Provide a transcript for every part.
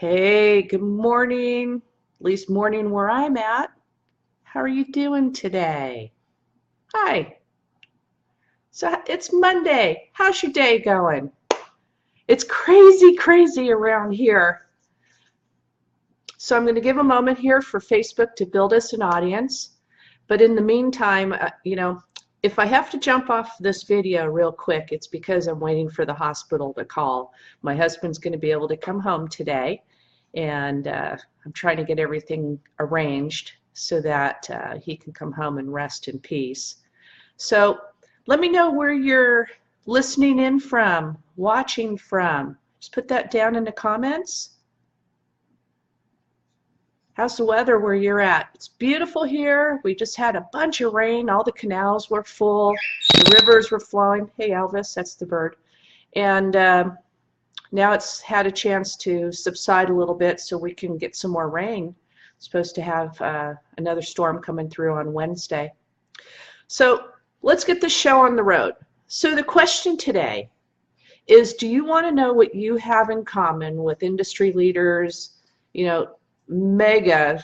Hey, good morning. At least morning where I'm at. How are you doing today? Hi. So it's Monday. How's your day going? It's crazy, crazy around here. So I'm going to give a moment here for Facebook to build us an audience. But in the meantime, if I have to jump off this video real quick, it's because I'm waiting for the hospital to call. My husband's going to be able to come home today, and I'm trying to get everything arranged so that he can come home and rest in peace. So let me know where you're listening in from, watching from. Just put that down in the comments. How's the weather where you're at? It's beautiful here. We just had a bunch of rain. All the canals were full. The rivers were flowing. Hey, Elvis, that's the bird. And now it's had a chance to subside a little bit so we can get some more rain. Supposed to have another storm coming through on Wednesday. So let's get this show on the road. So the question today is, do you want to know what you have in common with industry leaders, mega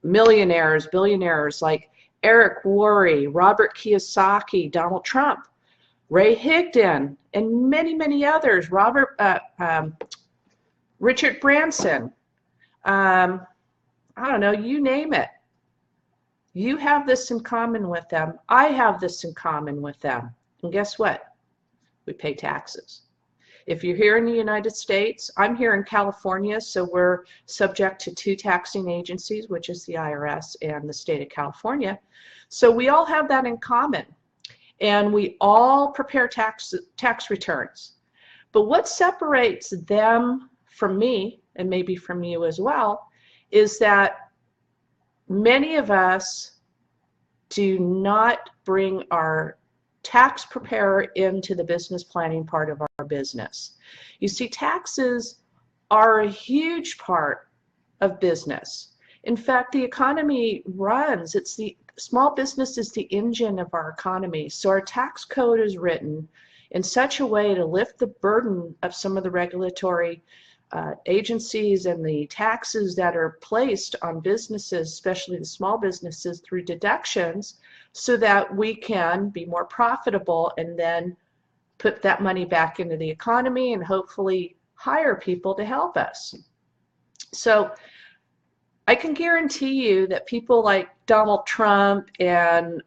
millionaires, billionaires like Eric Worre, Robert Kiyosaki, Donald Trump, Ray Higdon, and many, many others, Richard Branson, I don't know, you name it. You have this in common with them. I have this in common with them. And guess what? We pay taxes. If you're here in the United States, I'm here in California, so we're subject to two taxing agencies, which is the IRS and the state of California. So we all have that in common. And we all prepare tax returns. But what separates them from me, and maybe from you as well, is that many of us do not bring our tax preparer into the business planning part of our business. You see, taxes are a huge part of business. In fact, the economy runs, small business is the engine of our economy. So our tax code is written in such a way to lift the burden of some of the regulatory agencies and the taxes that are placed on businesses, especially the small businesses, through deductions, so that we can be more profitable and then put that money back into the economy and hopefully hire people to help us. So I can guarantee you that people like Donald Trump and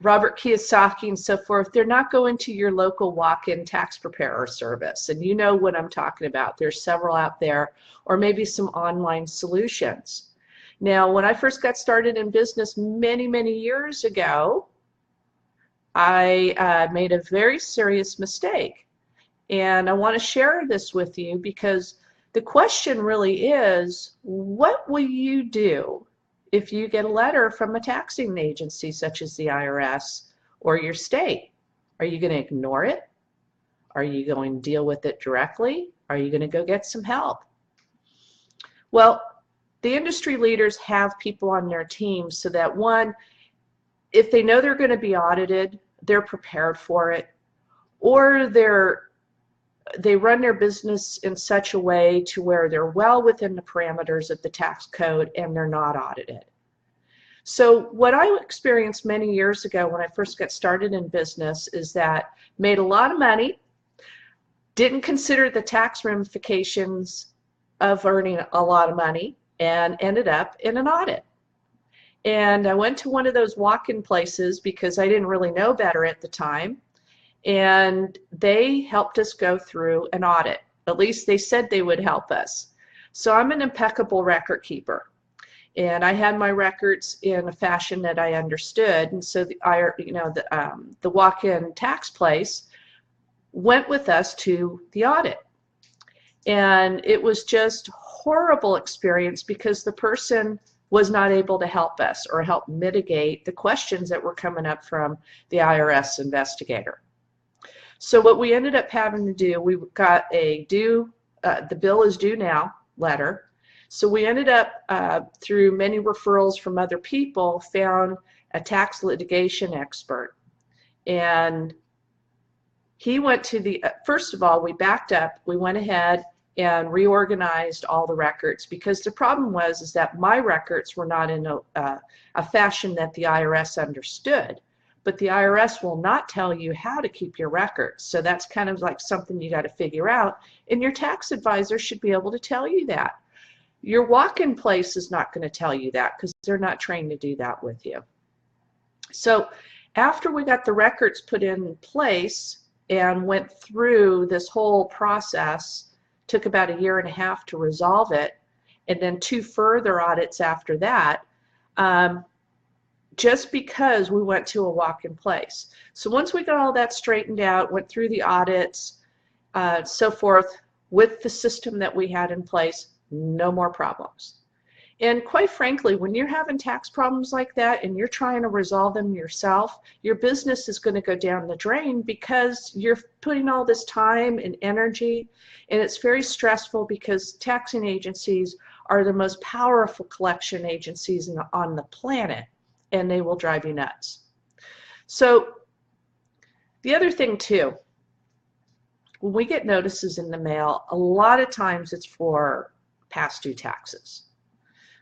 Robert Kiyosaki and so forth, they're not going to your local walk-in tax preparer service. And you know what I'm talking about. There's several out there, or maybe some online solutions. Now, when I first got started in business many, many years ago, I made a very serious mistake. And I want to share this with you because the question really is, what will you do if you get a letter from a taxing agency such as the IRS or your state? Are you going to ignore it? Are you going to deal with it directly? Are you going to go get some help? Well, the industry leaders have people on their team so that, one, if they know they're going to be audited, they're prepared for it, or they run their business in such a way to where they're well within the parameters of the tax code and they're not audited. So what I experienced many years ago when I first got started in business is that made a lot of money, didn't consider the tax ramifications of earning a lot of money, and ended up in an audit. And I went to one of those walk-in places because I didn't really know better at the time. And they helped us go through an audit. At least they said they would help us. So I'm an impeccable record keeper. And I had my records in a fashion that I understood. And so the walk-in tax place went with us to the audit. And it was just a horrible experience because the person was not able to help us or help mitigate the questions that were coming up from the IRS investigator. So what we ended up having to do, we got a the bill is due now letter. So we ended up, through many referrals from other people, found a tax litigation expert. And he went to first of all, we backed up, we went ahead and reorganized all the records, because the problem was is that my records were not in a fashion that the IRS understood. But the IRS will not tell you how to keep your records. So that's kind of like something you got to figure out. And your tax advisor should be able to tell you that. Your walk-in place is not going to tell you that because they're not trained to do that with you. So after we got the records put in place and went through this whole process, took about 1.5 years to resolve it, and then 2 further audits after that, just because we went to a walk-in place. So once we got all that straightened out, went through the audits, so forth, with the system that we had in place, no more problems. And quite frankly, when you're having tax problems like that and you're trying to resolve them yourself, your business is going to go down the drain because you're putting all this time and energy, and it's very stressful because taxing agencies are the most powerful collection agencies on the planet, and they will drive you nuts. So the other thing too, when we get notices in the mail, a lot of times it's for past due taxes.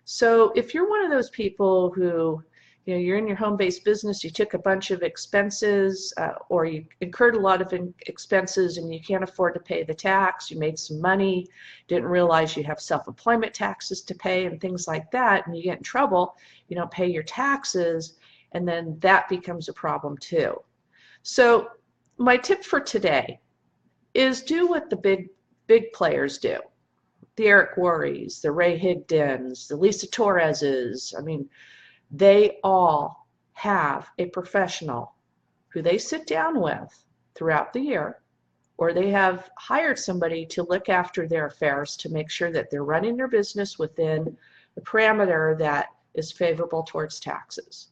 So if you're one of those people who, you're in your home-based business, you took a bunch of expenses or you incurred a lot of expenses and you can't afford to pay the tax, you made some money, didn't realize you have self-employment taxes to pay and things like that, and you get in trouble, you don't pay your taxes, and then that becomes a problem too. So my tip for today is do what the big players do. The Eric Worres, the Ray Higdons, the Lisa Torreses. I mean, they all have a professional who they sit down with throughout the year, or they have hired somebody to look after their affairs to make sure that they're running their business within the parameter that is favorable towards taxes.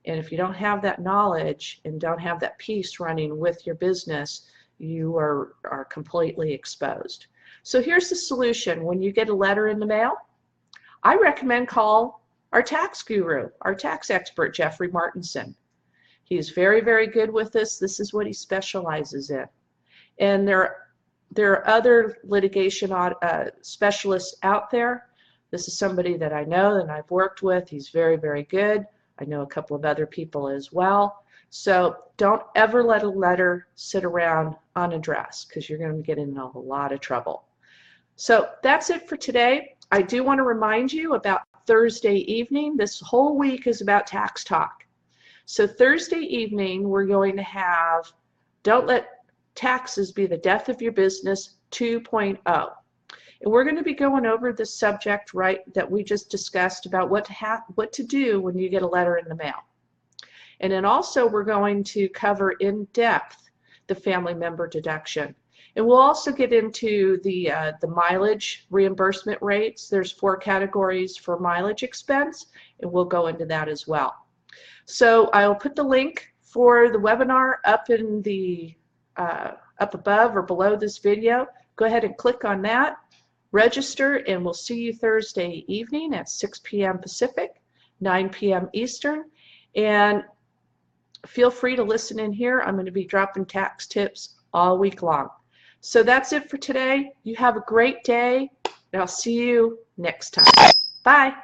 And if you don't have that knowledge and don't have that piece running with your business, you are completely exposed. So here's the solution. When you get a letter in the mail, I recommend call our tax guru, our tax expert, Jeffrey Martinson. He's very, very good with this. This is what he specializes in. And there are other litigation specialists out there. This is somebody that I know and I've worked with. He's very, very good. I know a couple of other people as well. So don't ever let a letter sit around unaddressed because you're going to get in a lot of trouble. So that's it for today. I do want to remind you about Thursday evening. This whole week is about tax talk. So Thursday evening, we're going to have Don't Let Taxes Be the Death of Your Business 2.0. And we're going to be going over the subject that we just discussed about what to do when you get a letter in the mail. And then also we're going to cover in depth the family member deduction. And we'll also get into the mileage reimbursement rates. There's 4 categories for mileage expense, and we'll go into that as well. So I'll put the link for the webinar up in the up above or below this video. Go ahead and click on that, register, and we'll see you Thursday evening at 6 p.m. Pacific, 9 p.m. Eastern. And feel free to listen in here. I'm going to be dropping tax tips all week long. So that's it for today. You have a great day, and I'll see you next time. Bye.